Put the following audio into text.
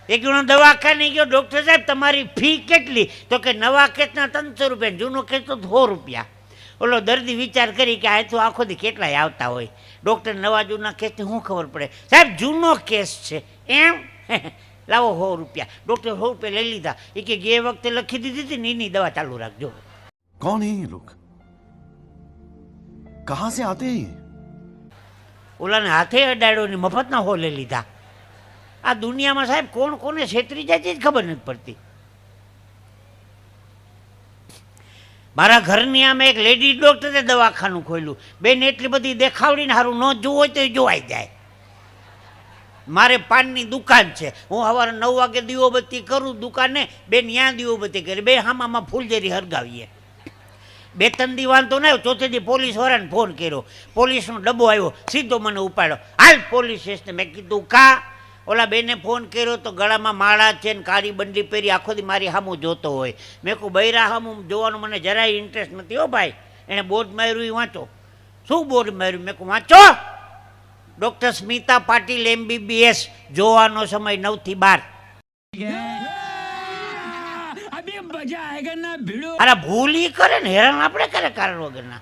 એક જણો દવાખાને ગયો, ડૉક્ટર સાહેબ તમારી ફી કેટલી? તો કે નવા કેસના 300 રૂપિયા, જૂનો કેસ તો 100 રૂપિયા. ઓલો દર્દી વિચાર કરી કે આ તો આખો દી કેટલાય આવતા હોય, ડૉક્ટર નવા જૂના કેસની શું ખબર પડે? સાહેબ જૂનો કેસ છે એમ, લાવો 100 રૂપિયા. ડૉક્ટર 100 રૂપિયા લઈ લીધા. એ કે ગે વખતે લખી દીધી હતી ને એની દવા ચાલુ રાખજો. कौन है ये लोग? कहां से आते हैं? ઓલાને હાથે અડાડ્યો ને મફતના 100 લઈ લીધા. આ દુનિયામાં સાહેબ કોણ કોને છેતરી જાય છે જ ખબર નથી પડતી. મારા ઘરની આમે એક લેડી ડૉક્ટરે દવાખાનું ખોલ્યું. બેન એટલી બધી દેખાવડીને સારું ન જોવું હોય તો એ જોવાઈ જાય. મારે પાનની દુકાન છે, હું સવારે 9 વાગે દીવોબત્તી કરું દુકાને, બેન ત્યાં દીવોબત્તી કરી, બે હામામાં ફૂલઝેરી હરગાવીએ. 2-3 દી વાંધો ના આવ્યો, ચોથે દી પોલીસવાળાને ફોન કર્યો, પોલીસનો ડબ્બો આવ્યો, સીધો મને ઉપાડ્યો, હાલ પોલીસ સ્ટેશન. મેં કીધું કા? ઓલા બેને ફોન કર્યો તો ગળામાં માળા છે ને કાળી બંડી પહેરી આખો દી મારી સામું જોતો હોય. મેં કહું બૈરા સામું જોવાનું મને જરાય ઇન્ટરેસ્ટ નથી હો ભાઈ. એણે બોર્ડ માર્યું, એ વાંચો. શું બોર્ડ માર્યું? મેં કહું વાંચો, ડૉક્ટર સ્મિતા પાટીલ MBBS, જોવાનો સમય 9 થી 12. અરે ભૂલી કરે ને, હેરાન આપણે કરે કારણ વગરના.